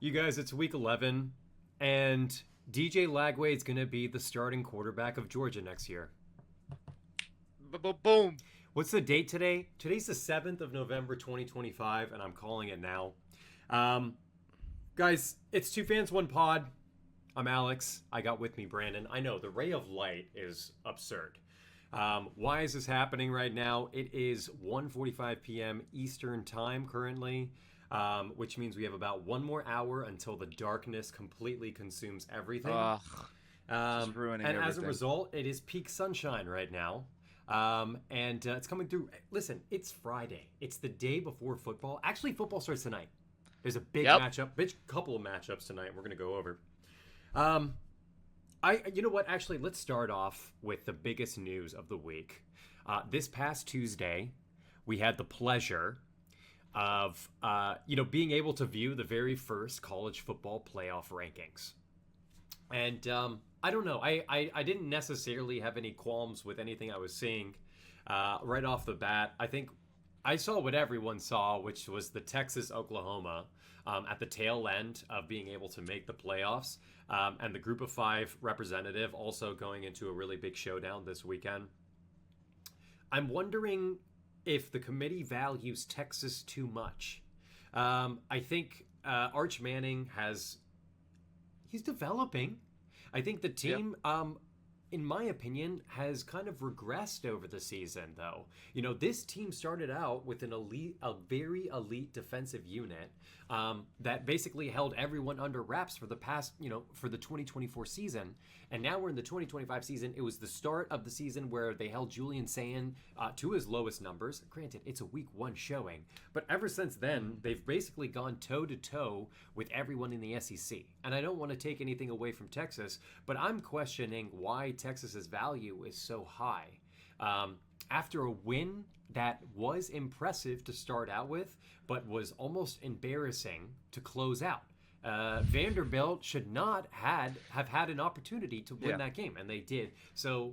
You guys, it's week 11, and DJ Lagway is going to be the starting quarterback of Georgia next year. Boom. What's the date today? Today's the 7th of November, 2025, and I'm calling it now. Guys, it's Two Fans, One Pod. I'm Alex. I got with me Brandon. I know, the ray of light is absurd. Why is this happening right now? It is 1:45 p.m. Eastern Time currently. Which means we have about one more hour until the darkness completely consumes everything. Just ruining and everything. As a result, it is peak sunshine right now. And it's coming through. Listen, it's Friday. It's the day before football. Actually, football starts tonight. There's a big couple of matchups tonight we're going to go over. You know what? Actually, let's start off with the biggest news of the week. This past Tuesday, we had the pleasure of being able to view the very first college football playoff rankings. And I don't know. I didn't necessarily have any qualms with anything I was seeing right off the bat. I think I saw what everyone saw, which was the Texas-Oklahoma at the tail end of being able to make the playoffs, and the Group of Five representative also going into a really big showdown this weekend. I'm wondering if the committee values Texas too much. I think Arch Manning he's developing. I think the team, in my opinion, has kind of regressed over the season, though. You know, this team started out with a very elite defensive unit that basically held everyone under wraps for the past, for the 2024 season. And now we're in the 2025 season. It was the start of the season where they held Julian Sayin to his lowest numbers. Granted, it's a week one showing. But ever since then, they've basically gone toe-to-toe with everyone in the SEC. And I don't want to take anything away from Texas, but I'm questioning why Texas's value is so high. After a win that was impressive to start out with, but was almost embarrassing to close out. Vanderbilt should not have had an opportunity to win that game, and they did. So,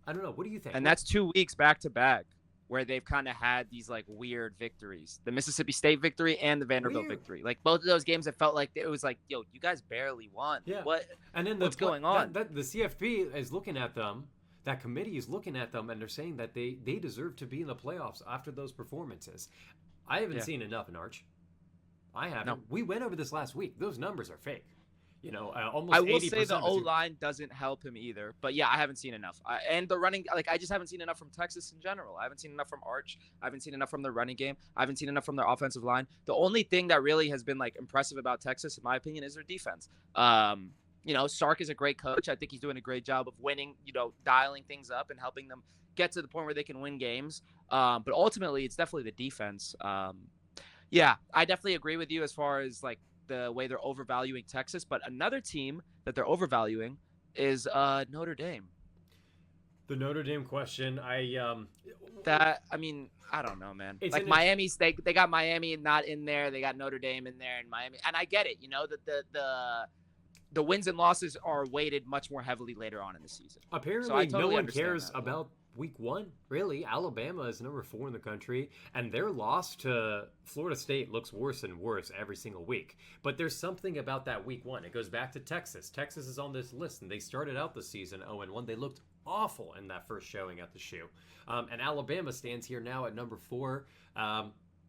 I don't know. What do you think? And that's 2 weeks back to back where they've kind of had these like weird victories. The Mississippi State victory and the Vanderbilt victory. Like both of those games, it felt like it was like, yo, you guys barely won. Yeah. What? And then what's going on? The CFP is looking at them. That committee is looking at them, and they're saying that they deserve to be in the playoffs after those performances. I haven't seen enough in Arch. I haven't. No. We went over this last week. Those numbers are fake. Almost 80%. I will say the O-line doesn't help him either. But yeah, I haven't seen enough. And the running, I just haven't seen enough from Texas in general. I haven't seen enough from Arch. I haven't seen enough from their running game. I haven't seen enough from their offensive line. The only thing that really has been impressive about Texas, in my opinion, is their defense. Sark is a great coach. I think he's doing a great job of winning, dialing things up and helping them get to the point where they can win games. But ultimately, it's definitely the defense. Yeah, I definitely agree with you as far as the way they're overvaluing Texas. But another team that they're overvaluing is Notre Dame. The Notre Dame question, I don't know, man. Miami's they got Miami not in there. They got Notre Dame in there and Miami. And I get it, that the wins and losses are weighted much more heavily later on in the season. Apparently, so no one cares about week one, really. Alabama is number 4 in the country, and their loss to Florida State looks worse and worse every single week. But there's something about that week one. It goes back to Texas. Texas is on this list, and they started out the season 0-1. They looked awful in that first showing at the shoe. And Alabama stands here now at number 4.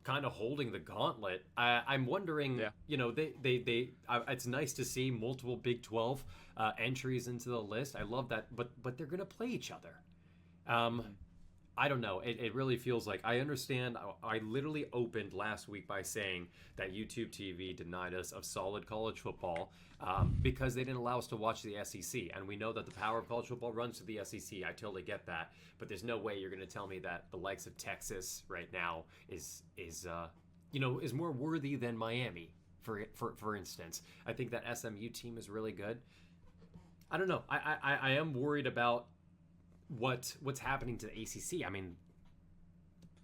Kind of holding the gauntlet. I'm wondering, it's nice to see multiple Big 12 entries into the list. I love that, but they're going to play each other. I don't know. It really feels like I understand. I literally opened last week by saying that YouTube TV denied us of solid college football because they didn't allow us to watch the SEC. And we know that the power of college football runs to the SEC. I totally get that. But there's no way you're going to tell me that the likes of Texas right now is more worthy than Miami, for instance. I think that SMU team is really good. I don't know. I am worried about what's happening to the ACC. I mean,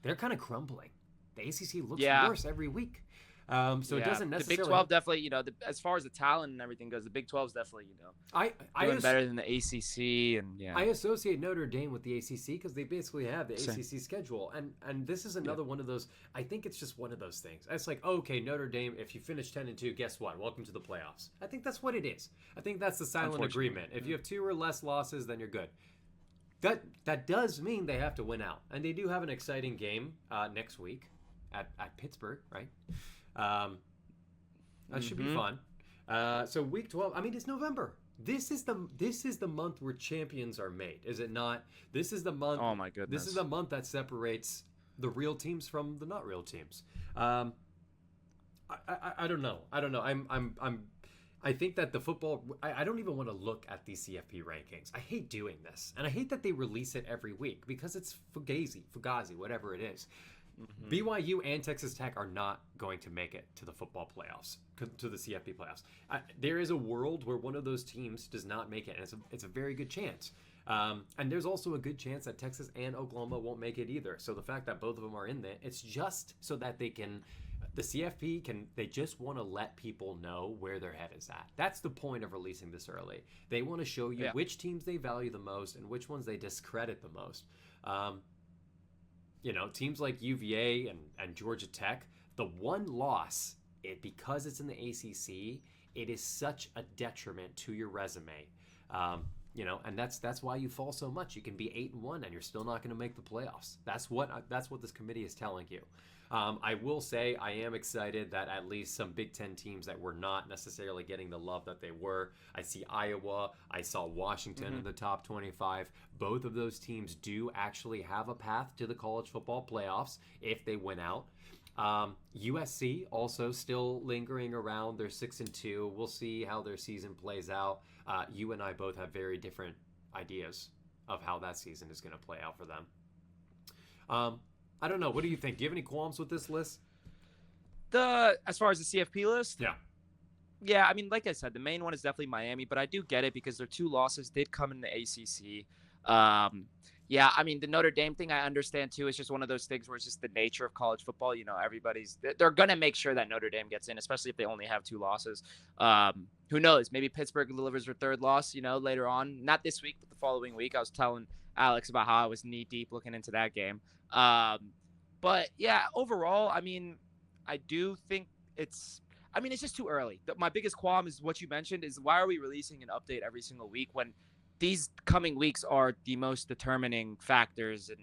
they're kind of crumbling. The ACC looks worse every week. So it doesn't The necessarily. Big 12 definitely, as far as the talent and everything goes, the Big 12 is definitely, doing better than the ACC and I associate Notre Dame with the ACC because they basically have the Same. ACC schedule, and this is another one of those. I think it's just one of those things. It's like, okay, Notre Dame, if you finish 10-2, guess what? Welcome to the playoffs. I think that's what it is. I think that's the silent agreement. If you have 2 or less losses, then you're good. That does mean they have to win out, and they do have an exciting game next week at Pittsburgh, right? That should be fun. So week 12. I mean, it's November. This is the month where champions are made, is it not? This is the month. Oh my goodness. This is the month that separates the real teams from the not real teams. I don't know. I think that the football. I don't even want to look at these CFP rankings. I hate doing this, and I hate that they release it every week because it's fugazi, whatever it is. BYU and Texas Tech are not going to make it to the football playoffs, to the CFP playoffs. There is a world where one of those teams does not make it, and it's a very good chance. And there's also a good chance that Texas and Oklahoma won't make it either. So the fact that both of them are in there, it's just so that the CFP they just want to let people know where their head is at. That's the point of releasing this early. They want to show you which teams they value the most and which ones they discredit the most. Teams like UVA and Georgia Tech, the one loss, because it's in the ACC, it is such a detriment to your resume. And that's why you fall so much. You can be 8-1 and you're still not going to make the playoffs. That's what this committee is telling you. I will say I am excited that at least some Big Ten teams that were not necessarily getting the love that they were. I see Iowa. I saw Washington in the top 25. Both of those teams do actually have a path to the college football playoffs if they win out. USC also still lingering around. They're 6-2. We'll see how their season plays out. You and I both have very different ideas of how that season is going to play out for them. I don't know. What do you think? Do you have any qualms with this list? As far as the CFP list? Yeah. Yeah, I mean, like I said, the main one is definitely Miami, but I do get it because their 2 losses did come in the ACC. Yeah, I mean, the Notre Dame thing I understand too. It's just one of those things where it's just the nature of college football. They're going to make sure that Notre Dame gets in, especially if they only have 2 losses. Who knows? Maybe Pittsburgh delivers their 3rd loss, later on. Not this week, but the following week. I was telling Alex about how I was knee deep looking into that game. But yeah, overall, I mean, I do think it's just too early. My biggest qualm is what you mentioned is why are we releasing an update every single week when these coming weeks are the most determining factors, and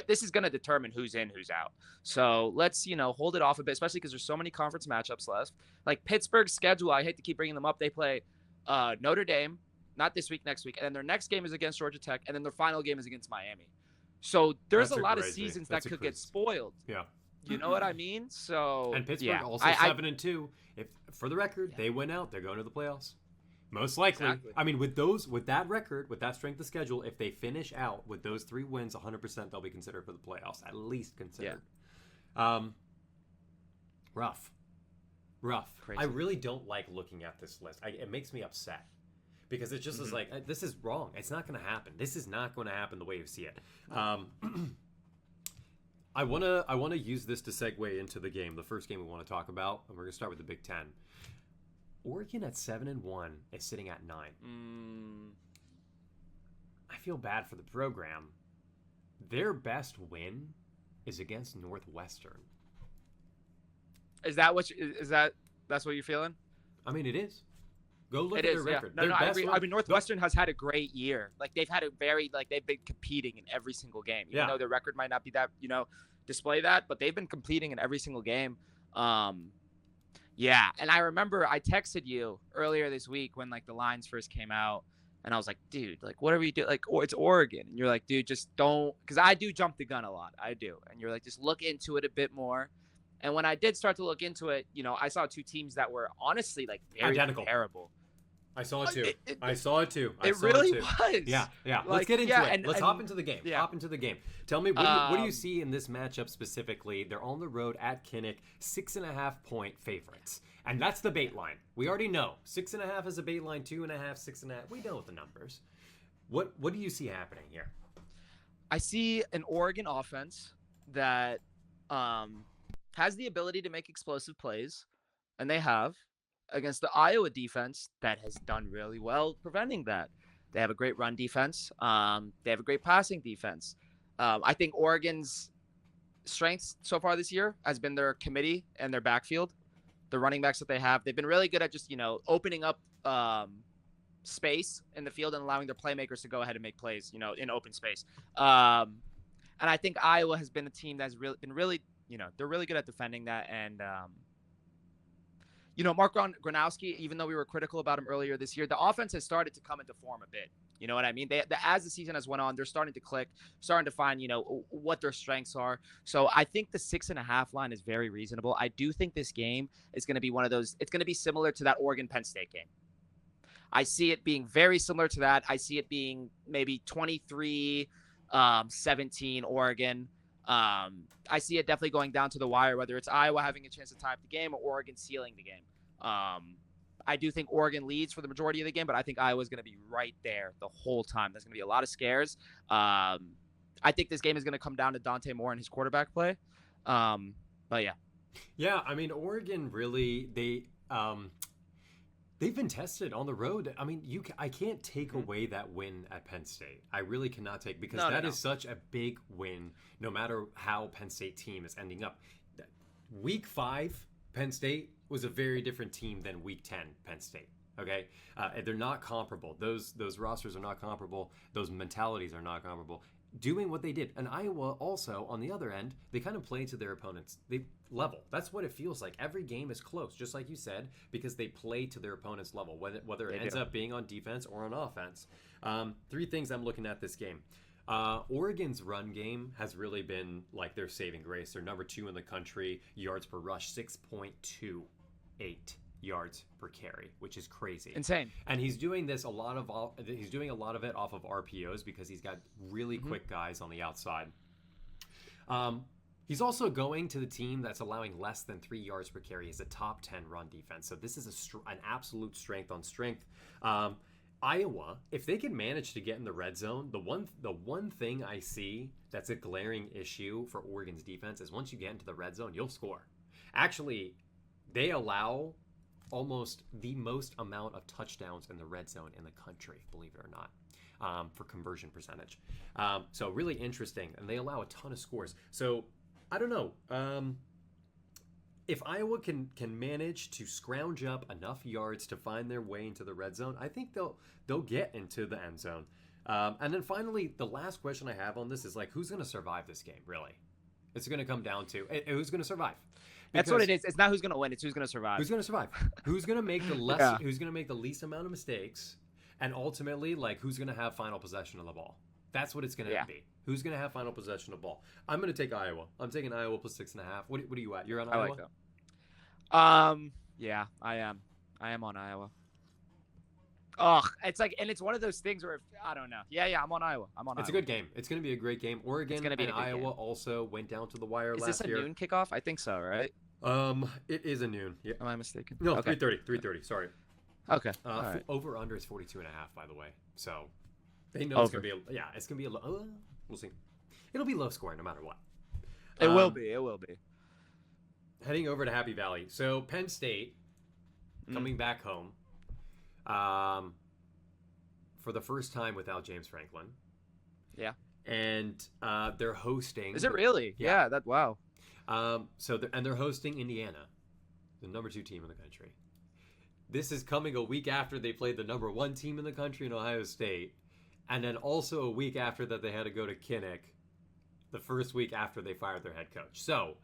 this is going to determine who's in, who's out. So let's hold it off a bit, especially because there's so many conference matchups left. Like Pittsburgh's schedule, I hate to keep bringing them up. They play Notre Dame, not this week, next week, and then their next game is against Georgia Tech, and then their final game is against Miami. So there's a lot of seasons that could get spoiled. Yeah. You know what I mean? So and Pittsburgh also 7-2. If for the record they win out, they're going to the playoffs. Most likely. Exactly. I mean, with that record, with that strength of schedule, if they finish out with those 3 wins, 100% they'll be considered for the playoffs. At least considered. Yeah. Rough. Crazy. I really don't like looking at this list. It makes me upset. Because it just is like, this is wrong. It's not going to happen. This is not going to happen the way you see it. I wanna use this to segue into the game, the first game we want to talk about, and we're going to start with the Big Ten. Oregon at 7-1 is sitting at 9. I feel bad for the program. Their best win is against Northwestern. Is that that's what you're feeling? I mean, it is. Go look at their record. No, I agree. I mean, Northwestern has had a great year. Like they've had they've been competing in every single game. Even though their record might not be that, display that, but they've been competing in every single game. Yeah, and I remember I texted you earlier this week when the lines first came out, and I was like, dude, whatever you do, it's Oregon, and you're like, dude, just don't, because I do jump the gun a lot, I do, and you're like, just look into it a bit more. And when I did start to look into it, I saw 2 teams that were honestly very identical. comparable. I saw it too. I saw it too. It really was. Yeah. Let's get into it. Let's hop into the game. Hop into the game. Tell me, what do you see in this matchup specifically? They're on the road at Kinnick, 6.5-point favorites. And that's the bait line. We already know. 6.5 is a bait line, 2.5, 6.5. We know the numbers. What do you see happening here? I see an Oregon offense that has the ability to make explosive plays, and they have, against the Iowa defense that has done really well preventing that. They have a great run defense. They have a great passing defense. I think Oregon's strengths so far this year has been their committee and their backfield. The running backs that they have, they've been really good at just opening up space in the field and allowing their playmakers to go ahead and make plays, in open space. And I think Iowa has been a team that's been really, they're really good at defending that. And Mark Gronowski, even though we were critical about him earlier this year, the offense has started to come into form a bit. You know what I mean? As the season has went on, they're starting to click, starting to find, what their strengths are. So I think the 6.5 line is very reasonable. I do think this game is going to be one of those. It's going to be similar to that Oregon-Penn State game. I see it being very similar to that. I see it being maybe 23-17 Oregon. I see it definitely going down to the wire, whether it's Iowa having a chance to tie up the game or Oregon sealing the game. I do think Oregon leads for the majority of the game, but I think Iowa's going to be right there the whole time. There's going to be a lot of scares. I think this game is going to come down to Dante Moore and his quarterback play. But yeah. Yeah, I mean, Oregon really, they've been tested on the road. I mean, I can't take away that win at Penn State. I really cannot take, because that is such a big win, no matter how Penn State team is ending up. Week 5, Penn State was a very different team than Week 10 Penn State. Okay, they're not comparable. Those rosters are not comparable. Those mentalities are not comparable. Doing what they did, and Iowa also on the other end, they kind of play to their opponents. They level. That's what it feels like. Every game is close, just like you said, because they play to their opponent's level, whether it ends up being on defense or on offense. 3 things I'm looking at this game. Oregon's run game has really been like their saving grace. They're number 2 in the country, yards per rush, 6.28 yards per carry, which is crazy, insane. And he's doing this a lot of it off of RPOs, because he's got really quick guys on the outside. He's also going to the team that's allowing less than 3 yards per carry. He's a top 10 run defense, so this is an absolute strength on strength. Iowa, if they can manage to get in the red zone, the one thing I see that's a glaring issue for Oregon's defense is once you get into the red zone, you'll score. Actually, they allow almost the most amount of touchdowns in the red zone in the country, believe it or not, for conversion percentage. So really interesting, and they allow a ton of scores. So I don't know. If Iowa can manage to scrounge up enough yards to find their way into the red zone, I think they'll get into the end zone. And then finally, the last question I have on this is, like, who's going to survive this game, really? It's going to come down to who's going to survive. That's what it is. It's not who's going to win. It's who's going to survive. Who's going to survive? Who's going to make the Who's going to make the least amount of mistakes, and ultimately, like, who's going to have final possession of the ball? That's what it's going to be. Who's going to have final possession of the ball? I'm going to take Iowa. I'm taking Iowa plus 6.5. What are you at? You're on Iowa? I like that. Yeah, I am. I am on Iowa. Ugh, it's like, and it's one of those things where I don't know. Yeah, I'm on Iowa. It's a good game. It's going to be a great game. Oregon and Iowa also went down to the wire last year. Is this a noon kickoff? I think so, right? It is a noon. Yeah. Am I mistaken? No, okay. 3:30. Sorry. Okay. All right. Over under is 42.5, by the way. So they know it's going to be it's going to be a low. We'll see. It'll be low scoring no matter what. It will be. It will be. Heading over to Happy Valley. So Penn State coming back home for the first time without James Franklin. Yeah. And they're hosting. Is it really? Yeah. Wow. So they're hosting Indiana, the number 2 team in the country. This is coming a week after they played the number 1 team in the country in Ohio State, and then also a week after that they had to go to Kinnick, the first week after they fired their head coach. So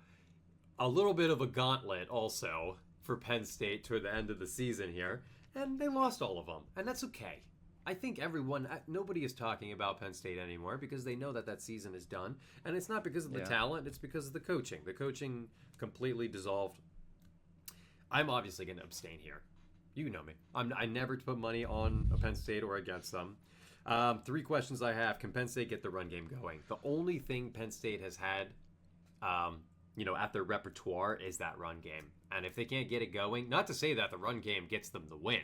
a little bit of a gauntlet also for Penn State toward the end of the season here, and they lost all of them, and that's okay. I think nobody is talking about Penn State anymore because they know that season is done. And it's not because of the talent, it's because of the coaching. The coaching completely dissolved. I'm obviously going to abstain here. You know me. I never put money on a Penn State or against them. 3 questions I have. Can Penn State get the run game going? The only thing Penn State has had, at their repertoire is that run game. And if they can't get it going, not to say that the run game gets them the win.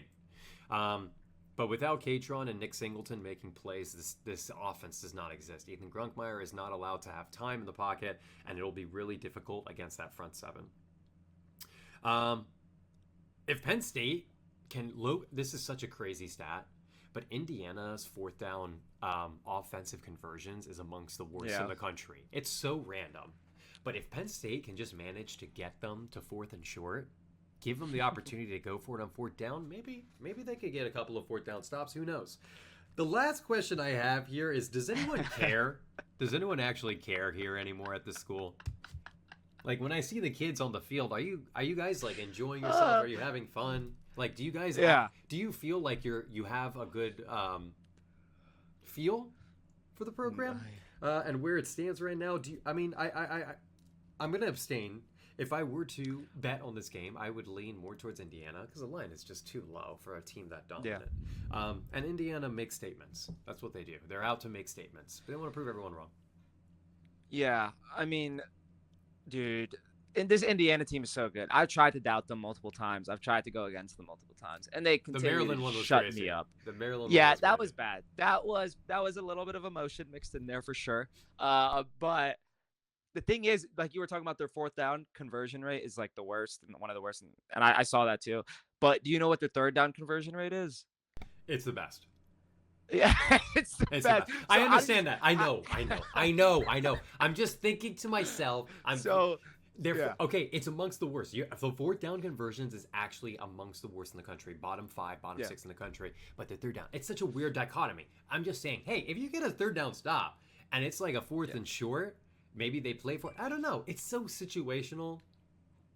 But without Katron and Nick Singleton making plays, this offense does not exist. Ethan Grunkmeyer is not allowed to have time in the pocket, and it'll be really difficult against that front seven. If Penn State can this is such a crazy stat, but Indiana's fourth down offensive conversions is amongst the worst in the country. It's so random. But if Penn State can just manage to get them to fourth and short, give them the opportunity to go for it on fourth down, maybe they could get a couple of fourth down stops. Who knows? The last question I have here is, does anyone care? Does anyone actually care here anymore at this school? Like, when I see the kids on the field, are you guys like enjoying yourself? Are you having fun? Like, do you guys do you feel like you have a good feel for the program and where it stands right now? I'm going to abstain. If I were to bet on this game, I would lean more towards Indiana because the line is just too low for a team that dominant. Yeah. And Indiana makes statements. That's what they do. They're out to make statements. They want to prove everyone wrong. Yeah, I mean, dude, and this Indiana team is so good. I've tried to doubt them multiple times. I've tried to go against them multiple times, and they continue to shut me up. The Maryland one that was bad. That was a little bit of emotion mixed in there for sure. But the thing is, like you were talking about, their fourth down conversion rate is like the worst and one of the worst. And I saw that too. But do you know what their third down conversion rate is? It's the best. Yeah, it's the best. So I understand that. I know. I'm just thinking to myself. Okay, it's amongst the worst. So fourth down conversions is actually amongst the worst in the country. Bottom 5, bottom 6 in the country. But the third down, it's such a weird dichotomy. I'm just saying, hey, if you get a third down stop and it's like a fourth and short, maybe they play for it. I don't know. It's so situational.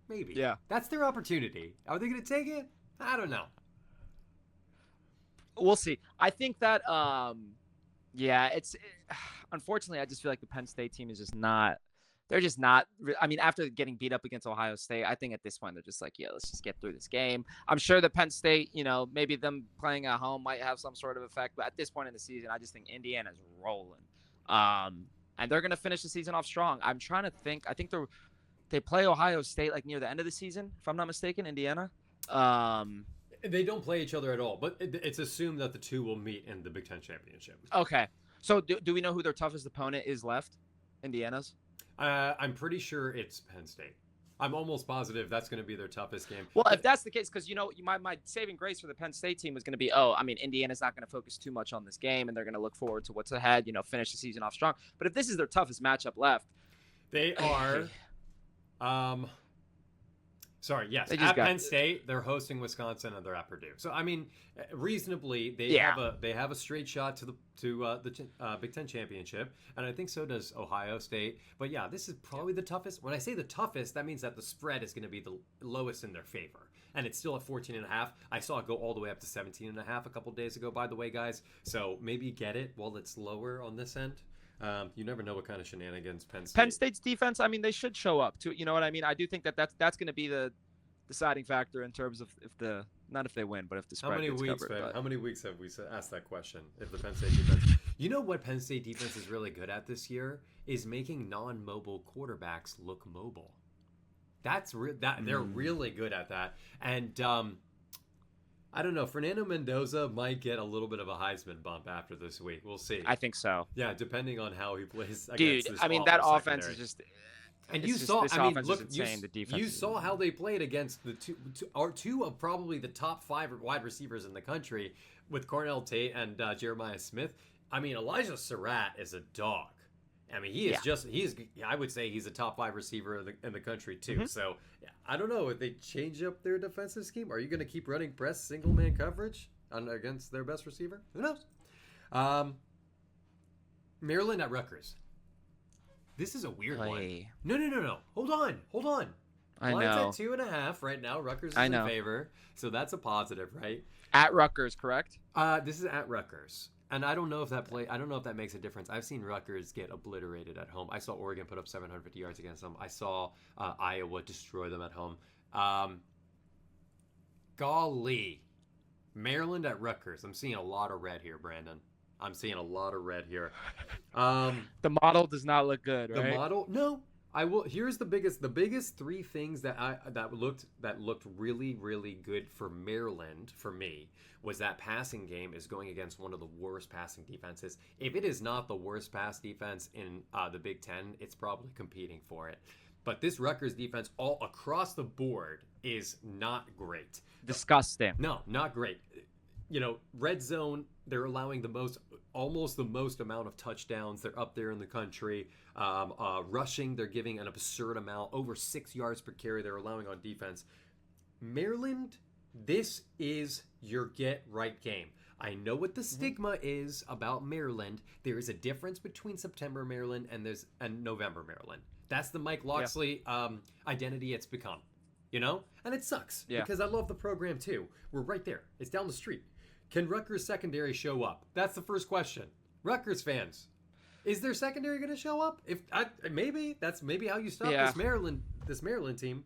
Maybe. Yeah. That's their opportunity. Are they going to take it? I don't know. We'll see. I think that, unfortunately, I just feel like the Penn State team is just not, they're just not, I mean, after getting beat up against Ohio State, I think at this point, they're just like, yeah, let's just get through this game. I'm sure the Penn State, maybe them playing at home might have some sort of effect, but at this point in the season, I just think Indiana's rolling. And they're going to finish the season off strong. I'm trying to think. I think they play Ohio State like near the end of the season, if I'm not mistaken, Indiana. They don't play each other at all, but it's assumed that the two will meet in the Big Ten championship. Okay. So do we know who their toughest opponent is left? Indiana's? I'm pretty sure it's Penn State. I'm almost positive that's going to be their toughest game. Well, if that's the case, because, my saving grace for the Penn State team was going to be, Indiana's not going to focus too much on this game, and they're going to look forward to what's ahead, finish the season off strong. But if this is their toughest matchup left. They are at Penn State, they're hosting Wisconsin, and they're at Purdue. So, I mean, reasonably, they have a straight shot to the Big Ten championship, and I think so does Ohio State. But yeah, this is probably the toughest. When I say the toughest, that means that the spread is going to be the lowest in their favor, and it's still at 14.5. I saw it go all the way up to 17.5 a couple days ago, by the way, guys. So maybe get it while it's lower on this end. You never know what kind of shenanigans Penn State's defense, I mean, they should show up too. You know what I mean? I do think that's going to be the deciding factor in terms of not if they win, but if the spread gets covered. How many weeks have we asked that question? If the Penn State defense, what Penn State defense is really good at this year is making non-mobile quarterbacks look mobile. They're really good at that, and I don't know. Fernando Mendoza might get a little bit of a Heisman bump after this week. We'll see. I think so. Yeah, depending on how he plays. Dude, I mean, that offense is just. And you saw how they played against the two of probably the top 5 wide receivers in the country with Cornell Tate and Jeremiah Smith. I mean, Elijah Surratt is a dog. I mean, I would say he's a top 5 receiver in the country too. Mm-hmm. So I don't know if they change up their defensive scheme. Are you going to keep running press single man coverage against their best receiver? Who knows? Maryland at Rutgers. This is a weird one. No. Hold on. I Line's know. at 2.5 right now. Rutgers is in favor, so that's a positive, right? At Rutgers, correct? This is at Rutgers, and I don't know if that makes a difference. I've seen Rutgers get obliterated at home. I saw Oregon put up 750 yards against them. I saw Iowa destroy them at home. Golly, Maryland at Rutgers. I'm seeing a lot of red here, Brandon. I'm seeing a lot of red here. The model does not look good, right? The model, no. I will. Here's the biggest three things that looked really really good for Maryland for me was that passing game is going against one of the worst passing defenses. If it is not the worst pass defense in the Big Ten, it's probably competing for it. But this Rutgers defense all across the board is not great. Disgusting. No, not great. Red zone, they're allowing almost the most amount of touchdowns. They're up there in the country. Rushing, they're giving an absurd amount, over 6 yards per carry they're allowing on defense. Maryland, this is your get right game. I know what the stigma is about Maryland. There is a difference between September Maryland and November Maryland. That's the Mike Locksley identity it's become. And it sucks because I love the program too. We're right there. It's down the street. Can Rutgers secondary show up? That's the first question. Rutgers fans, is their secondary going to show up? That's maybe how you stop this Maryland team.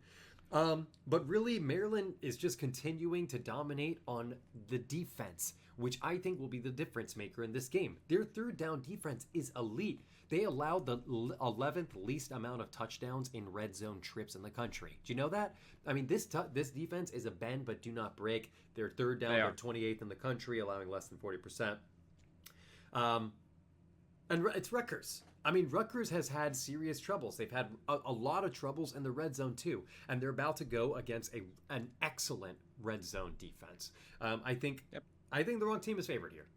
But really, Maryland is just continuing to dominate on the defense, which I think will be the difference maker in this game. Their third down defense is elite. They allowed the 11th least amount of touchdowns in red zone trips in the country. Do you know that? I mean, this defense is a bend but do not break. Their third down, they're 28th in the country, allowing less than 40%. And it's Rutgers. I mean, Rutgers has had serious troubles. They've had a lot of troubles in the red zone too, and they're about to go against an excellent red zone defense. I think the wrong team is favored here.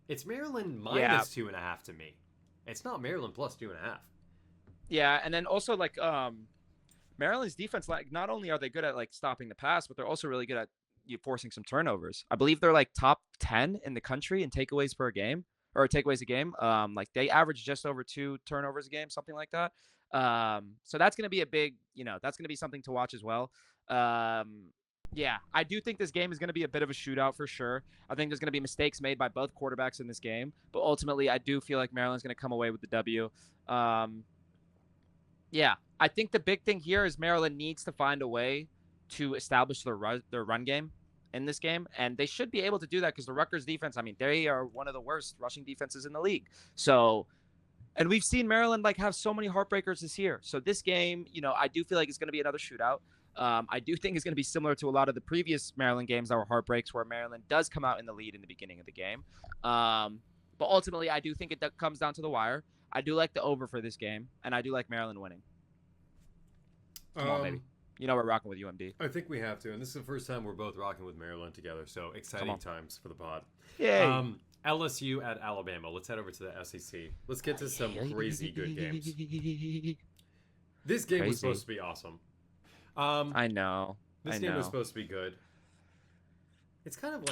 It's Maryland minus 2.5 to me. It's not Maryland plus 2.5. Yeah, and then also Maryland's defense, not only are they good at stopping the pass, but they're also really good at forcing some turnovers. I believe they're top 10 in the country in takeaways per game or takeaways a game. They average just over 2 turnovers a game, something like that. So that's going to be that's going to be something to watch as well. Yeah, I do think this game is going to be a bit of a shootout for sure. I think there's going to be mistakes made by both quarterbacks in this game, but ultimately I do feel like Maryland's going to come away with the W. Yeah, I think the big thing here is Maryland needs to find a way to establish their run game in this game, and they should be able to do that because the Rutgers defense, I mean, they are one of the worst rushing defenses in the league. So, and we've seen Maryland have so many heartbreakers this year. So this game, I do feel like it's going to be another shootout. I do think it's going to be similar to a lot of the previous Maryland games that were heartbreaks where Maryland does come out in the lead in the beginning of the game. But ultimately, I do think it comes down to the wire. I do like the over for this game, and I do like Maryland winning. Come on, baby. We're rocking with UMD. I think we have to, and this is the first time we're both rocking with Maryland together, so exciting times for the pod. Yay. LSU at Alabama. Let's head over to the SEC. Let's get to some crazy good games. This game was supposed to be awesome. I know. This game was supposed to be good. It's kind of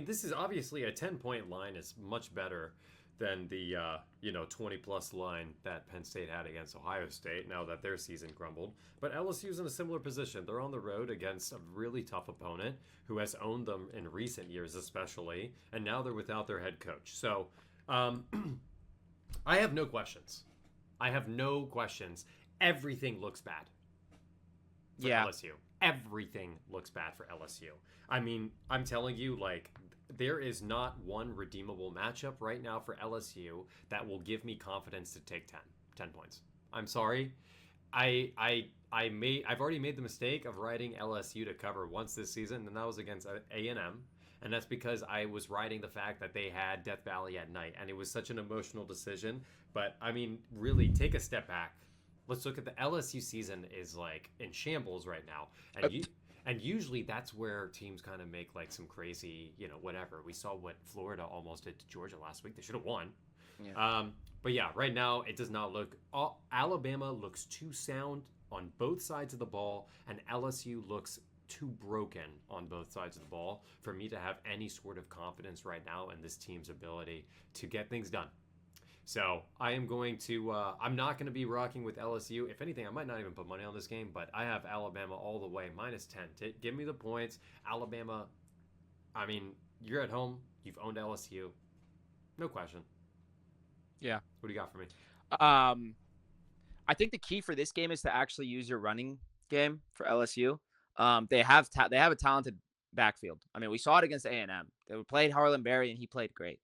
this is obviously a 10-point line is much better than the 20-plus line that Penn State had against Ohio State now that their season crumbled. But LSU's in a similar position. They're on the road against a really tough opponent who has owned them in recent years especially, and now they're without their head coach. So I have no questions. Everything looks bad for LSU. Everything looks bad for LSU. I mean, I'm telling you, there is not one redeemable matchup right now for LSU that will give me confidence to take 10 points. I'm sorry. I've already made the mistake of riding LSU to cover once this season, and that was against A&M. And that's because I was riding the fact that they had Death Valley at night, and it was such an emotional decision. But, I mean, really, take a step back. Let's look at the LSU season is in shambles right now. And usually that's where teams kind of make some crazy, whatever. We saw what Florida almost did to Georgia last week. They should have won. Yeah. But yeah, right now it does not look. Alabama looks too sound on both sides of the ball, and LSU looks too broken on both sides of the ball for me to have any sort of confidence right now in this team's ability to get things done. So I am going to, I'm not going to be rocking with LSU. If anything, I might not even put money on this game, but I have Alabama all the way, minus 10. Give me the points. Alabama, I mean, you're at home. You've owned LSU. No question. Yeah. What do you got for me? I think the key for this game is to actually use your running game for LSU. They have a talented backfield. I mean, we saw it against A&M. They played Harlan Berry, and he played great.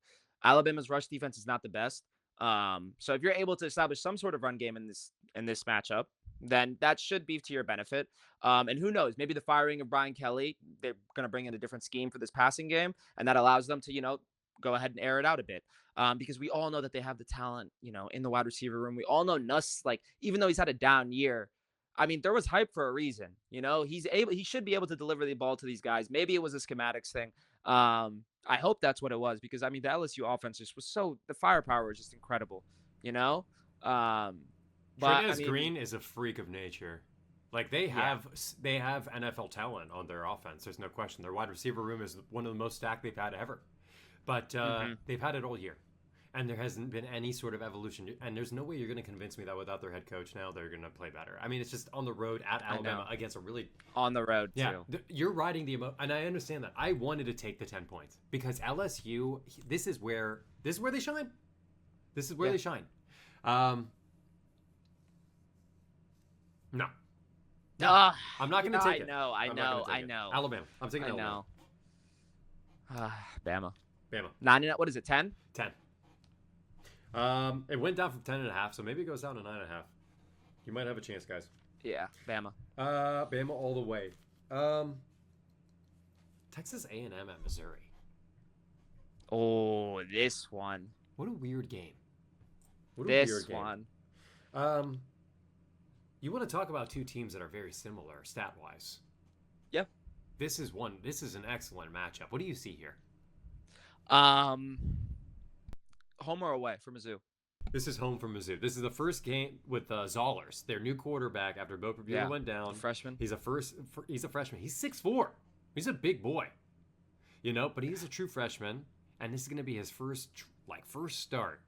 Alabama's rush defense is not the best. So if you're able to establish some sort of run game in this matchup, then that should be to your benefit. And who knows? Maybe the firing of Brian Kelly, they're going to bring in a different scheme for this passing game, and that allows them to, go ahead and air it out a bit. Because we all know that they have the talent, in the wide receiver room. We all know Nuss, like, even though he's had a down year, I mean, there was hype for a reason. He should be able to deliver the ball to these guys. Maybe it was a schematics thing. I hope that's what it was, because I mean, the LSU offense just was the firepower was just incredible, you know? But I Trey'Nez mean, Green is a freak of nature. Like they have NFL talent on their offense. There's no question. Their wide receiver room is one of the most stacked they've had ever. But they've had it all year, and there hasn't been any sort of evolution. And there's no way you're going to convince me that without their head coach now they're going to play better. I mean, it's just on the road at Alabama against a really on the road too. You're riding the and I understand that. I wanted to take the 10 points because LSU. This is where they shine. This is where they shine. No. I'm not going to take it. I know. Alabama. I'm taking Alabama. Bama. 9. What is it? 10? 10. It went down from 10.5, so maybe it goes down to 9.5. You might have a chance, guys. Yeah, Bama. Bama all the way. Texas A&M at Missouri. Oh, this one. What a weird game. This one. You want to talk about two teams that are very similar stat-wise. Yeah. This is an excellent matchup. What do you see here? Home or away for Mizzou? This is home for Mizzou. This is the first game with Zollers, their new quarterback after Bo Prabula went down. Freshman. He's a freshman. He's 6'4". He's a big boy. But he's a true freshman, and this is going to be his first start.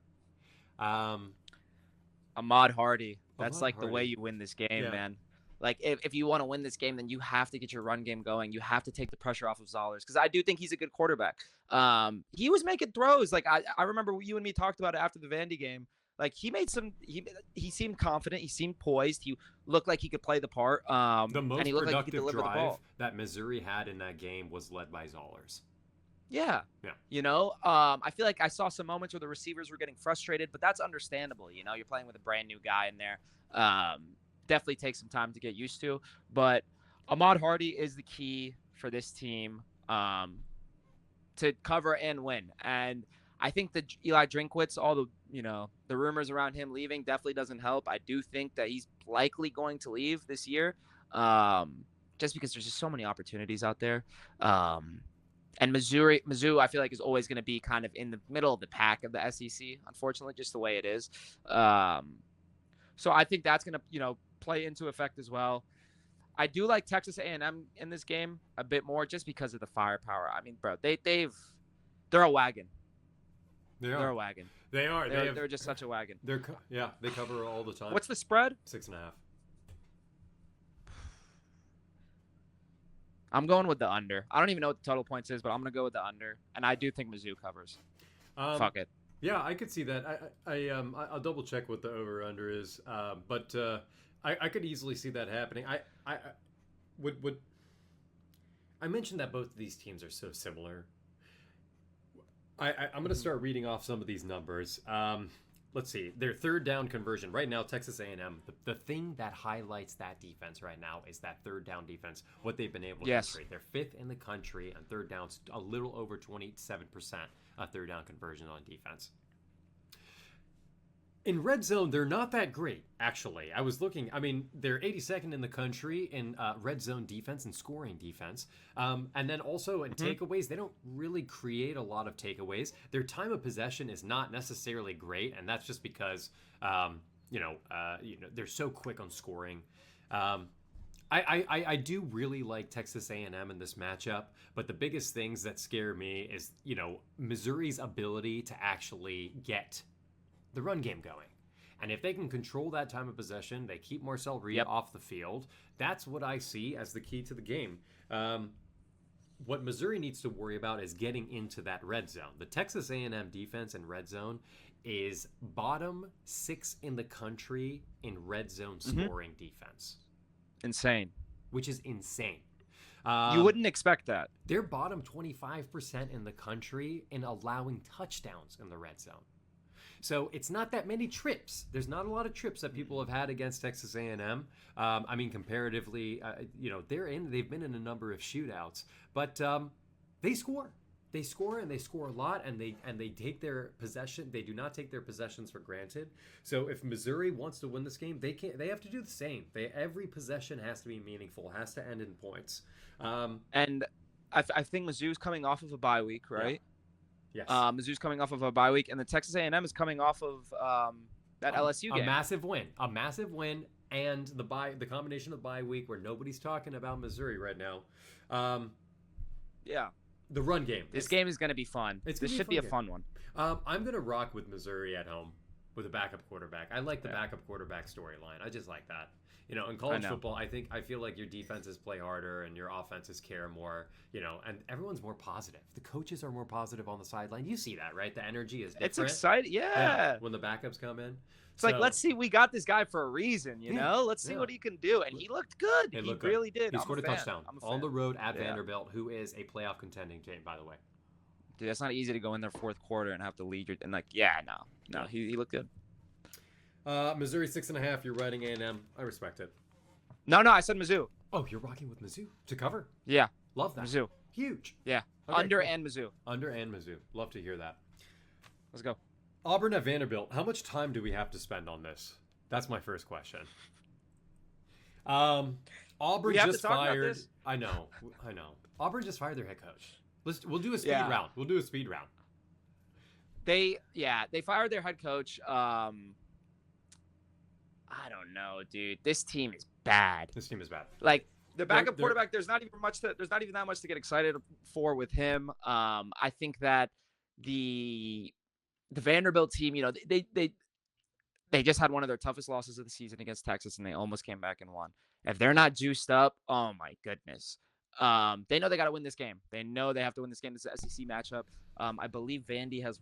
Ahmad Hardy. That's the way you win this game, man. Like, if you want to win this game, then you have to get your run game going. You have to take the pressure off of Zollers, because I do think he's a good quarterback. He was making throws. Like, I remember you and me talked about it after the Vandy game. Like, he seemed confident. He seemed poised. He looked like he could play the part. The most and he looked like he could productive deliver the drive ball. that Missouri had in that game was led by Zollers. Yeah. I feel like I saw some moments where the receivers were getting frustrated, but that's understandable. You're playing with a brand new guy in there. Definitely takes some time to get used to, but Ahmad Hardy is the key for this team to cover and win. And I think that Eli Drinkwitz, all the rumors around him leaving definitely doesn't help. I do think that he's likely going to leave this year, just because there's just so many opportunities out there. And Mizzou, I feel like, is always going to be kind of in the middle of the pack of the SEC, unfortunately, just the way it is. So I think that's going to, play into effect as well. I do like Texas A&M in this game a bit more, just because of the firepower. I mean, bro, they're a wagon. They're a wagon. They are. They're just such a wagon. They cover all the time. What's the spread? 6.5. I'm going with the under. I don't even know what the total points is, but I'm going to go with the under. And I do think Mizzou covers. Fuck it. Yeah, I could see that. I'll double check what the over under is. But I could easily see that happening. I mentioned that both of these teams are so similar. I'm going to start reading off some of these numbers. Let's see. Their third down conversion. Right now, Texas A&M, the thing that highlights that defense right now is that third down defense, what they've been able to demonstrate. They're fifth in the country on third downs, a little over 27% third down conversion on defense. In red zone, they're not that great, actually. I was looking. I mean, they're 82nd in the country in red zone defense and scoring defense. And then also in takeaways, they don't really create a lot of takeaways. Their time of possession is not necessarily great, and that's just because, they're so quick on scoring. I do really like Texas A&M in this matchup, but the biggest things that scare me is, Missouri's ability to actually get the run game going. And if they can control that time of possession, they keep Marcel Reed off the field, that's what I see as the key to the game. What Missouri needs to worry about is getting into that red zone. The Texas A&M defense in red zone is bottom 6 in the country in red zone scoring defense. Insane. Which is insane. You wouldn't expect that. They're bottom 25% in the country in allowing touchdowns in the red zone. So it's not that many trips. There's not a lot of trips that people have had against Texas A&M. I mean, comparatively, they've been in a number of shootouts, but they score. They score and they score a lot, and they take their possession. They do not take their possessions for granted. So if Missouri wants to win this game, they have to do the same. Every possession has to be meaningful, has to end in points. And I think Mizzou's coming off of a bye week, right? Yeah. Yes. Mizzou's coming off of a bye week, and the Texas A&M is coming off of that LSU game. A massive win, and the combination of the bye week where nobody's talking about Missouri right now. Yeah. The run game. This game is going to be fun. This should be a fun one. I'm going to rock with Missouri at home with a backup quarterback. I like the backup quarterback storyline. I just like that. In college football, I feel like your defenses play harder and your offenses care more, and everyone's more positive. The coaches are more positive on the sideline. You see that, right? The energy is different. It's exciting. Yeah. When the backups come in. It's like, let's see, we got this guy for a reason, Let's see what he can do. And he looked good. He really did. He scored a touchdown on the road at Vanderbilt, who is a playoff contending team, by the way. Dude, that's not easy to go in their fourth quarter and have to lead no. He looked good. Missouri 6.5. You're riding A&M. I respect it. No, I said Mizzou. Oh, you're rocking with Mizzou to cover? Yeah. Love that. Mizzou. Huge. Yeah. Okay, Under and Mizzou. Under and Mizzou. Love to hear that. Let's go. Auburn at Vanderbilt. How much time do we have to spend on this? That's my first question. Auburn just fired. I know. Auburn just fired their head coach. We'll do a speed round. We'll do a speed round. They fired their head coach. I don't know, dude. This team is bad. Like the backup quarterback, there's not even that much to get excited for with him. I think that the Vanderbilt team, they just had one of their toughest losses of the season against Texas, and they almost came back and won. If they're not juiced up, oh my goodness. They know they got to win this game. They know they have to win this game. This is an SEC matchup. I believe Vandy has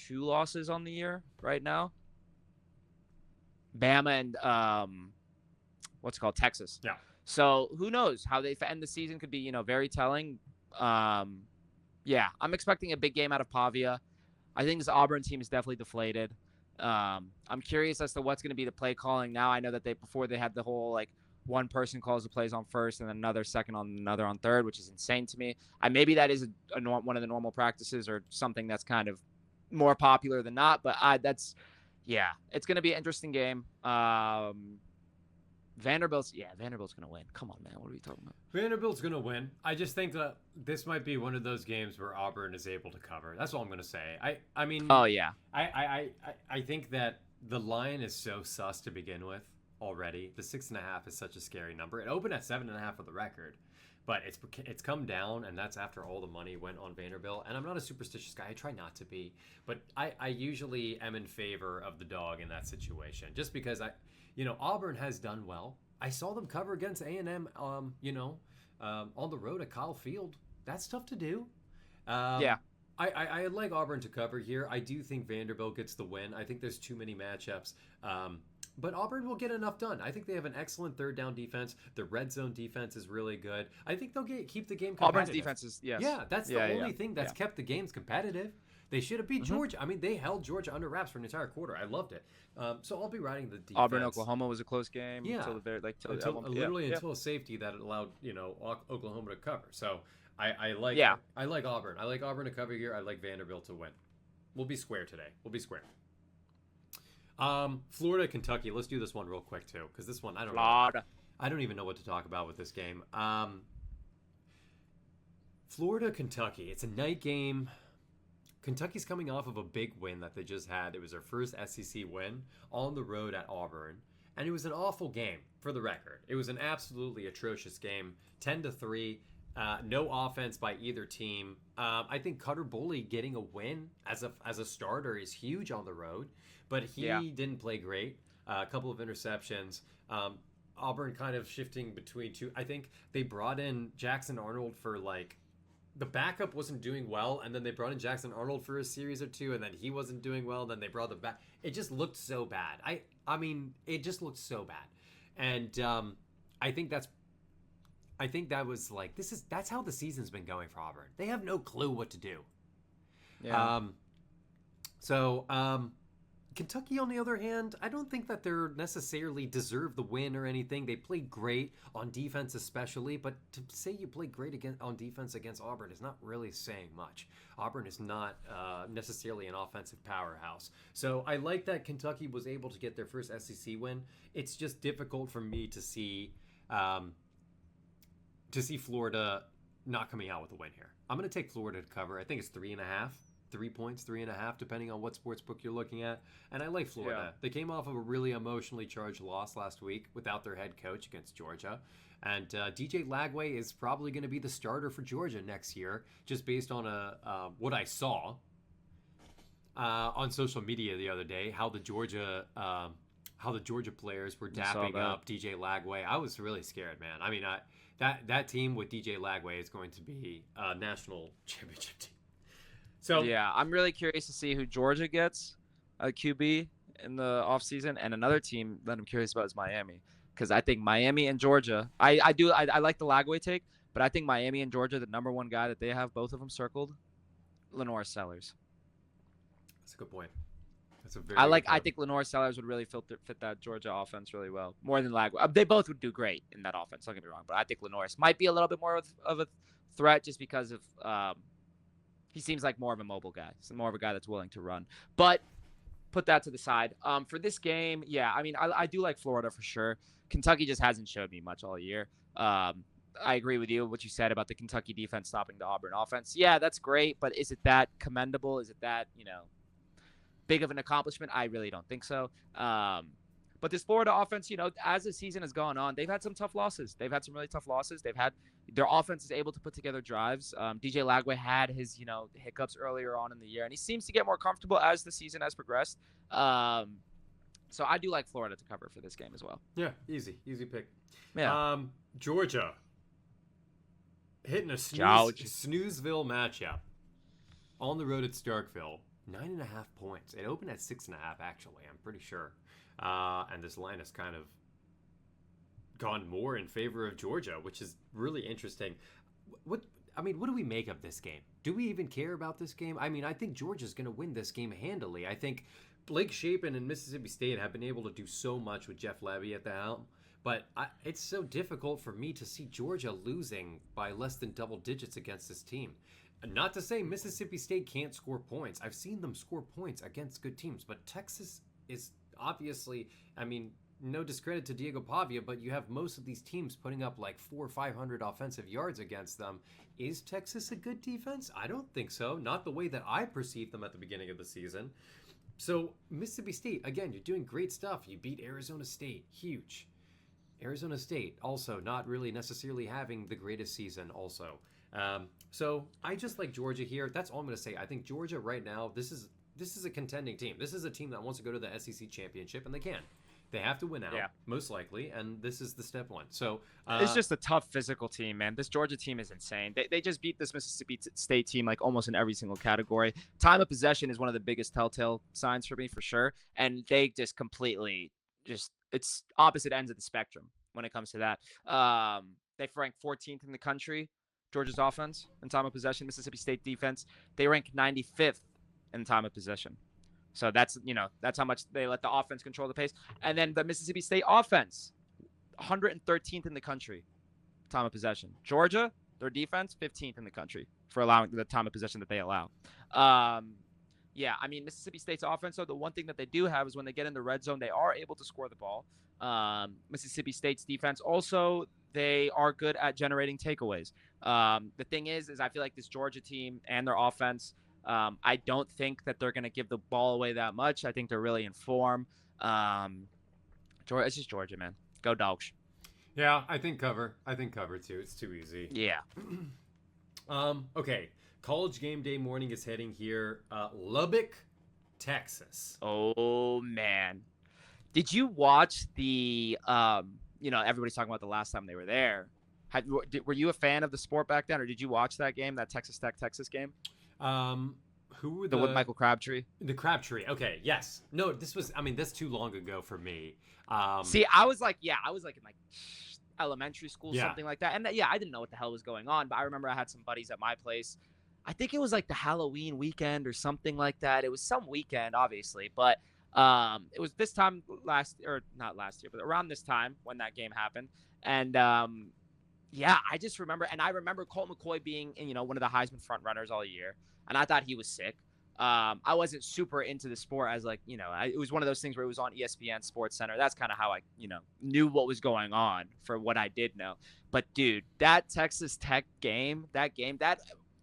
2 losses on the year right now. Bama and Texas. Yeah. So who knows how they end the season could be, very telling. I'm expecting a big game out of Pavia. I think this Auburn team is definitely deflated. I'm curious as to what's going to be the play calling now. I know that before they had the whole one person calls the plays on first and then another second on another on third, which is insane to me. Maybe that is one of the normal practices or something that's kind of more popular than not. But it's going to be an interesting game. Vanderbilt's going to win. Come on, man. What are we talking about? Vanderbilt's going to win. I just think that this might be one of those games where Auburn is able to cover. That's all I'm going to say. I mean. Oh, yeah. I think that the line is so sus to begin with already. The 6.5 is such a scary number. It opened at 7.5 for the record, but it's come down, and that's after all the money went on Vanderbilt. And I'm not a superstitious guy. I try not to be, but I usually am in favor of the dog in that situation, just because Auburn has done well. I saw them cover against A&M, on the road at Kyle Field. That's tough to do. I like Auburn to cover here. I do think Vanderbilt gets the win. I think there's too many matchups. But Auburn will get enough done. I think they have an excellent third down defense. The red zone defense is really good. I think they'll keep the game competitive. Auburn's defense is, yes. Yeah, that's the only thing that's kept the games competitive. They should have beat Georgia. I mean, they held Georgia under wraps for an entire quarter. I loved it. So I'll be riding the defense. Auburn, Oklahoma was a close game. Yeah. Until a safety that allowed Oklahoma to cover. So I like Auburn. I like Auburn to cover here. I like Vanderbilt to win. We'll be square today. Florida, Kentucky. Let's do this one real quick too, because this one I don't even know what to talk about with this game. Florida, Kentucky. It's a night game. Kentucky's coming off of a big win that they just had. It was their first SEC win on the road at Auburn. And it was an awful game, for the record. It was an absolutely atrocious game. 10-3. No offense by either team. I think Cutter Bully getting a win as a starter is huge on the road. But he didn't play great. A couple of interceptions. Auburn kind of shifting between two. I think they brought in Jackson Arnold for the backup wasn't doing well, and then they brought in Jackson Arnold for a series or two, and then he wasn't doing well, and then they brought the back. It just looked so bad. I mean, it just looked so bad. And I think that was that's how the season's been going for Auburn. They have no clue what to do. Yeah. Kentucky, on the other hand, I don't think that they're necessarily deserve the win or anything. They played great on defense, especially. But to say you played great on defense against Auburn is not really saying much. Auburn is not necessarily an offensive powerhouse. So I like that Kentucky was able to get their first SEC win. It's just difficult for me to see Florida not coming out with a win here. I'm going to take Florida to cover. I think it's 3.5. 3 points, 3.5, depending on what sports book you're looking at. And I like Florida. Yeah. They came off of a really emotionally charged loss last week without their head coach against Georgia. And DJ Lagway is probably going to be the starter for Georgia next year, just based on what I saw on social media the other day, how the Georgia players were dapping up DJ Lagway. I was really scared, man. I mean, that team with DJ Lagway is going to be a national championship team. So yeah, I'm really curious to see who Georgia gets a QB in the offseason. And another team that I'm curious about is Miami, because I think Miami and Georgia, I like the Lagway take, but I think Miami and Georgia, the number one guy that they have, both of them circled, Lenore Sellers. That's a good point. That's a very I think Lenore Sellers would really fit that Georgia offense really well, more than Lagway. They both would do great in that offense, don't get me wrong, but I think Lenore might be a little bit more of a threat just because of he seems like more of a mobile guy. So more of a guy that's willing to run. But put that to the side. For this game, yeah, I mean, I do like Florida for sure. Kentucky just hasn't showed me much all year. I agree with you, what you said about the Kentucky defense stopping the Auburn offense. Yeah, that's great, but is it that commendable? Is it that, big of an accomplishment? I really don't think so. But this Florida offense, as the season has gone on, they've had some tough losses. They've had some really tough losses. Their offense is able to put together drives. DJ Lagway had his, hiccups earlier on in the year, and he seems to get more comfortable as the season has progressed. So I do like Florida to cover for this game as well. Yeah, easy pick. Yeah. Georgia hitting a Snoozeville matchup on the road at Starkville. 9.5 points. It opened at 6.5. Actually, I'm pretty sure. And this line has kind of gone more in favor of Georgia, which is really interesting. What do we make of this game? Do we even care about this game? I mean, I think Georgia's going to win this game handily. I think Blake Shapen and Mississippi State have been able to do so much with Jeff Levy at the helm, but it's so difficult for me to see Georgia losing by less than double digits against this team. Not to say Mississippi State can't score points. I've seen them score points against good teams, but Texas is obviously, I mean, no discredit to Diego Pavia, but you have most of these teams putting up like 400 or 500 offensive yards against them. Is Texas a good defense? I don't think so. Not the way that I perceived them at the beginning of the season. So Mississippi State, again, you're doing great stuff. You beat Arizona State. Huge. Arizona State also not really necessarily having the greatest season also. So I just like Georgia here. That's all I'm going to say. I think Georgia right now, this is a contending team. This is a team that wants to go to the SEC championship, and they can. They have to win out, most likely, and this is the step one. So it's just a tough physical team, man. This Georgia team is insane. They just beat this Mississippi State team like almost in every single category. Time of possession is one of the biggest telltale signs for me for sure, and they just completely it's opposite ends of the spectrum when it comes to that. They rank 14th in the country. Georgia's offense in time of possession. Mississippi State defense, they rank 95th in time of possession. So that's how much they let the offense control the pace. And then the Mississippi State offense, 113th in the country, time of possession. Georgia, their defense, 15th in the country for allowing the time of possession that they allow. Mississippi State's offense, though, the one thing that they do have is when they get in the red zone, they are able to score the ball. Mississippi State's defense also, they are good at generating takeaways. The thing is I feel like this Georgia team and their offense, I don't think that they're going to give the ball away that much. I think they're really in form. It's just Georgia, man. Go Dogs. Yeah, I think cover too. It's too easy. Yeah. Okay. College game day morning is heading here. Lubbock, Texas. Oh, man. Did you watch the, everybody's talking about the last time they were there. Were you a fan of the sport back then, or did you watch that game, that Texas Tech-Texas game? Who were with Michael Crabtree? The Crabtree. Okay, yes. No, that's too long ago for me. See, I was like in like elementary school, something like that. And I didn't know what the hell was going on, but I remember I had some buddies at my place. I think it was like the Halloween weekend or something like that. It was some weekend, obviously, but It was this time not last year, but around this time when that game happened. And yeah, I just remember, and I remember Colt McCoy being, one of the Heisman front runners all year, and I thought he was sick. I wasn't super into the sport as like, it was one of those things where it was on ESPN Sports Center. That's kind of how I, knew what was going on for what I did know. But dude, that Texas Tech game, that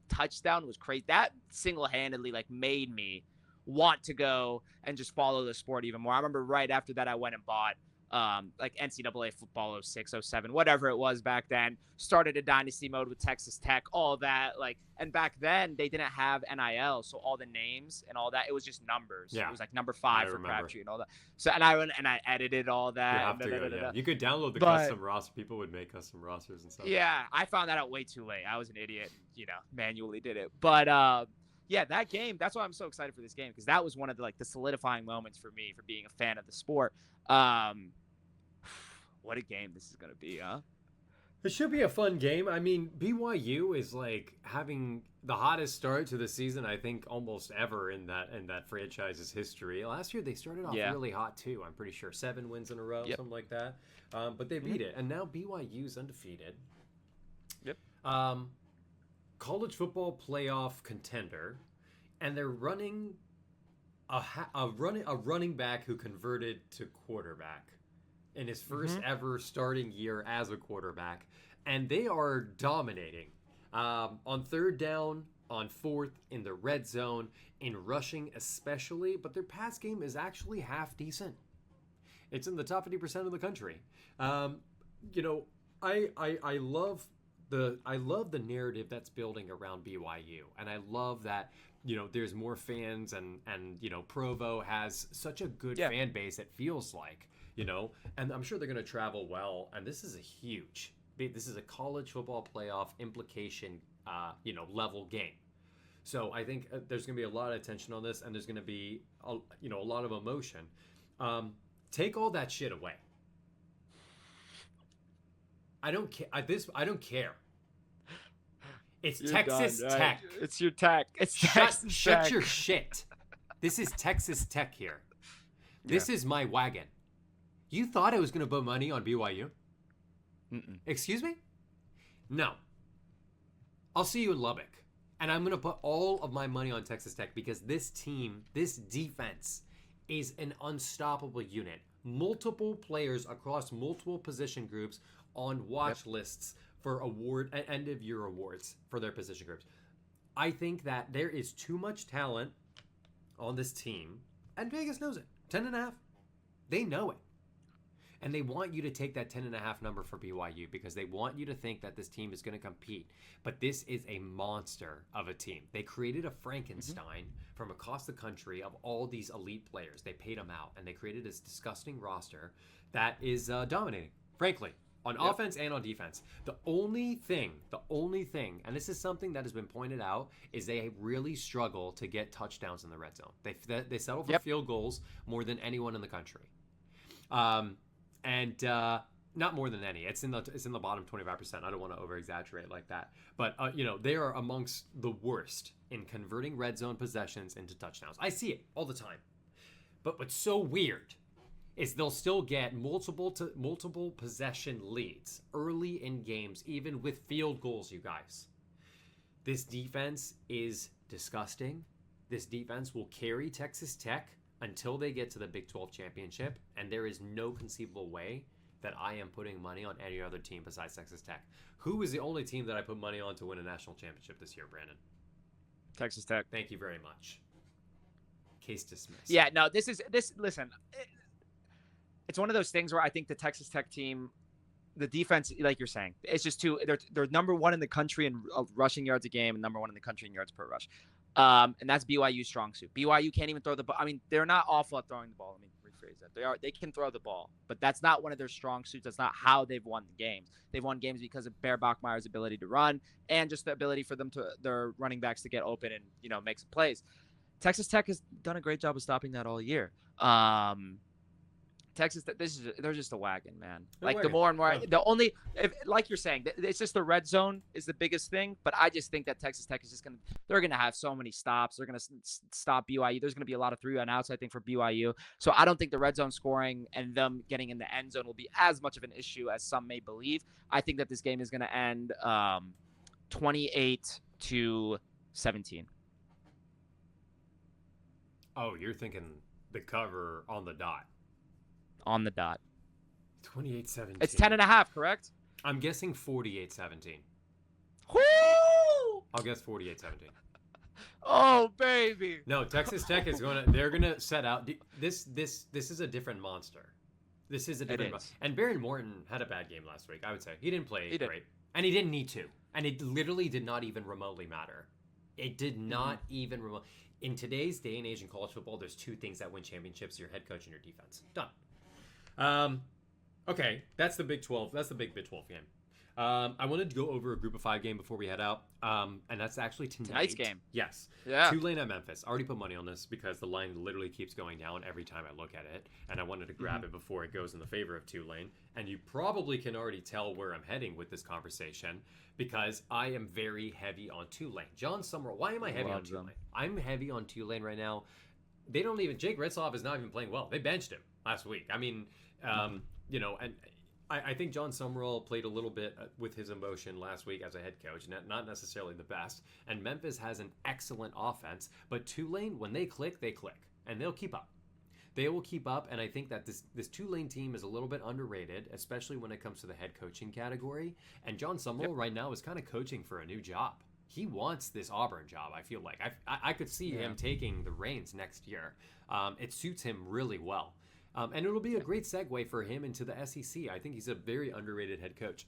touchdown was crazy. That single-handedly like made me want to go and just follow the sport even more. I remember right after that, I went and bought like NCAA football 06, 07, whatever it was back then, started a dynasty mode with Texas Tech, all that. Like, and back then they didn't have NIL. So all the names and all that, it was just numbers. Yeah. It was like number 5 for Crabtree and all that. So, and I edited all that. You could download the custom roster. People would make custom rosters and stuff. Yeah. I found that out way too late. I was an idiot, manually did it. But, yeah, that game, that's why I'm so excited for this game, because that was one of the solidifying moments for me for being a fan of the sport. What a game this is going to be, huh? It should be a fun game. I mean, BYU is like having the hottest start to the season, I think, almost ever in that franchise's history. Last year they started off really hot too. I'm pretty sure 7 wins in a row, something like that. But they beat it, and now BYU's undefeated. Yep. College football playoff contender, and they're running a running back who converted to quarterback in his first ever starting year as a quarterback, and they are dominating on third down, on fourth, in the red zone, in rushing especially, but their pass game is actually half decent. It's in the top 50% of the country. I love the narrative that's building around BYU, and I love that there's more fans, and Provo has such a good fan base. It feels like. And I'm sure they're going to travel well. And this is a college football playoff implication, level game. So I think there's going to be a lot of attention on this, and there's going to be, a lot of emotion. Take all that shit away. I don't care. I don't care. It's You're Texas done, right? Tech. It's your Tech. It's Texas Shut Tech. your shit. This is Texas Tech here. This is my wagon. You thought I was going to put money on BYU? Mm-mm. Excuse me? No. I'll see you in Lubbock. And I'm going to put all of my money on Texas Tech because this team, this defense, is an unstoppable unit. Multiple players across multiple position groups on watch lists for end-of-year awards for their position groups. I think that there is too much talent on this team, and Vegas knows it. 10.5. They know it. And they want you to take that 10.5 number for BYU because they want you to think that this team is going to compete. But this is a monster of a team. They created a Frankenstein from across the country of all these elite players. They paid them out, and they created this disgusting roster that is dominating, frankly, on offense and on defense. The only thing, and this is something that has been pointed out, is they really struggle to get touchdowns in the red zone. They settle for field goals more than anyone in the country. And not more than any. It's in the bottom 25%. I don't want to over exaggerate like that, but they are amongst the worst in converting red zone possessions into touchdowns. I see it all the time. But what's so weird is they'll still get multiple possession leads early in games, even with field goals. You guys, this defense is disgusting. This defense will carry Texas Tech until they get to the Big 12 championship, and there is no conceivable way that I am putting money on any other team besides Texas Tech. Who is the only team that I put money on to win a national championship this year, Brandon? Texas Tech. Thank you very much. Case dismissed. Yeah, no, listen, it's one of those things where I think the Texas Tech team, the defense, like you're saying, it's just they're number 1 in the country in rushing yards a game and number 1 in the country in yards per rush. And that's BYU's strong suit. BYU can't even throw the ball. I mean, they're not awful at throwing the ball. Let me rephrase that. They can throw the ball, but that's not one of their strong suits. That's not how they've won the games. They've won games because of Bear Bachmeier's ability to run and just the ability for their running backs to get open and make some plays. Texas Tech has done a great job of stopping that all year. Texas, they're just a wagon, man. They're Like the wagon. more and more, Yeah. the only, like you're saying, it's just the red zone is the biggest thing. But I just think that Texas Tech is just they're gonna have so many stops. They're gonna stop BYU. There's gonna be a lot of 3-and-outs, I think, for BYU. So I don't think the red zone scoring and them getting in the end zone will be as much of an issue as some may believe. I think that this game is gonna end 28-17. Oh, you're thinking the cover on the dot. On the dot. 28-17. It's 10.5, correct? I'm guessing 48-17. Woo! I'll guess 48-17. Oh, baby. No, Texas Tech is they're gonna set out this is a different monster. This is a different and Baron Morton had a bad game last week, I would say. He didn't play great. And he didn't need to. And it literally did not even remotely matter. It did not even in today's day and age in college football, there's two things that win championships: your head coach and your defense. Done. Okay, that's the Big 12. That's the big Big 12 game. I wanted to go over a Group of 5 game before we head out, and that's actually tonight's game. Yes. Yeah. Tulane at Memphis. I already put money on this because the line literally keeps going down every time I look at it, and I wanted to grab it before it goes in the favor of Tulane. And you probably can already tell where I'm heading with this conversation because I am very heavy on Tulane. John Summerall. Why am I heavy on Tulane? I'm heavy on Tulane right now. They don't even. Jake Ritzhoff is not even playing well. They benched him last week. I mean, you know, and I think John Summerall played a little bit with his emotion last week as a head coach, not necessarily the best. And Memphis has an excellent offense, but Tulane, when they click, and they'll keep up. They will keep up, and I think that this Tulane team is a little bit underrated, especially when it comes to the head coaching category. And John Summerall right now is kind of coaching for a new job. He wants this Auburn job, I feel like. I could see him taking the reins next year. It suits him really well. And it'll be a great segue for him into the SEC. I think he's a very underrated head coach.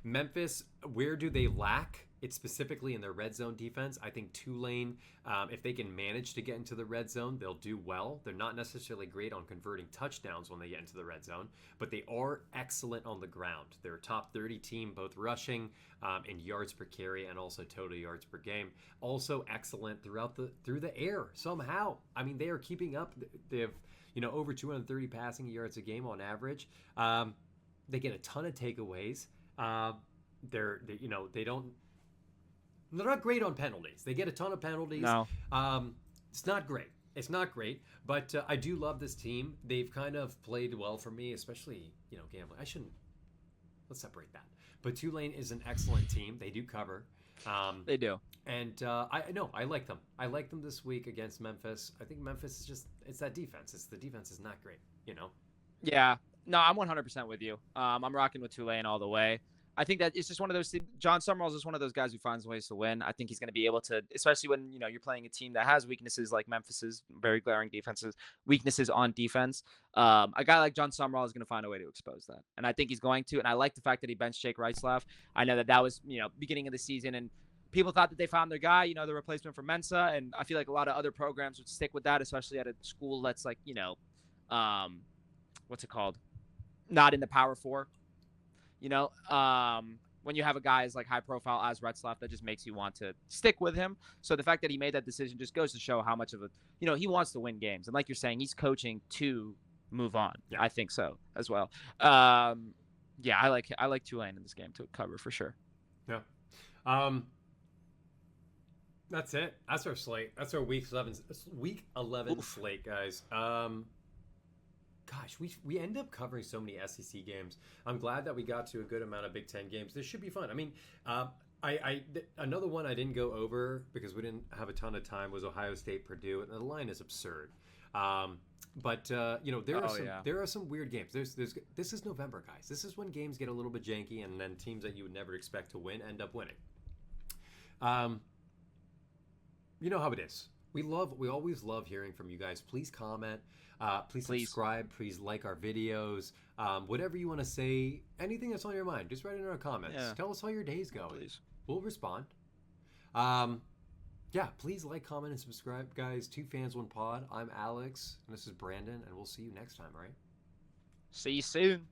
Memphis, where do they lack? It's specifically in their red zone defense. I think Tulane, if they can manage to get into the red zone, they'll do well. They're not necessarily great on converting touchdowns when they get into the red zone, but they are excellent on the ground. They're a top 30 team, both rushing in yards per carry and also total yards per game. Also excellent through the air somehow. I mean, they are keeping up. They have over 230 passing yards a game on average. They get a ton of takeaways. They're not great on penalties. They get a ton of penalties. No. It's not great. But I do love this team. They've kind of played well for me, especially, gambling. Let's separate that. But Tulane is an excellent team. They do cover. They do. And I like them. I like them this week against Memphis. I think Memphis is it's that defense. The defense is not great, Yeah. No, I'm 100% with you. I'm rocking with Tulane all the way. I think that it's just one of those things. John Summerall is just one of those guys who finds ways to win. I think he's going to be able to, especially when, you're playing a team that has weaknesses like Memphis's, very glaring weaknesses on defense. A guy like John Summerall is going to find a way to expose that. And I think he's going to. And I like the fact that he benched Jake Reitslav. I know that was, beginning of the season, and people thought that they found their guy, the replacement for Mensa. And I feel like a lot of other programs would stick with that, especially at a school that's like, what's it called? Not in the Power Four. When you have a guy as like high profile as Retzlaff, that just makes you want to stick with him. So the fact that he made that decision just goes to show how much of he wants to win games. And like you're saying, he's coaching to move on. Yeah. I think so as well. I like Tulane in this game to cover for sure. Yeah. That's it. That's our slate. That's our week 11 slate, guys. Gosh, we end up covering so many SEC games. I'm glad that we got to a good amount of Big Ten games. This should be fun. I mean, another one I didn't go over because we didn't have a ton of time was Ohio State Purdue, and the line is absurd. But there are some weird games. This is November, guys. This is when games get a little bit janky, and then teams that you would never expect to win end up winning. You know how it is. We always love hearing from you guys. Please comment. Please subscribe. Please like our videos. Whatever you want to say, anything that's on your mind, just write it in our comments. Yeah. Tell us how your day's going. Please. We'll respond. Please like, comment, and subscribe, guys. 2 Fans, 1 Pod. I'm Alex, and this is Brandon, and we'll see you next time, all right? See you soon.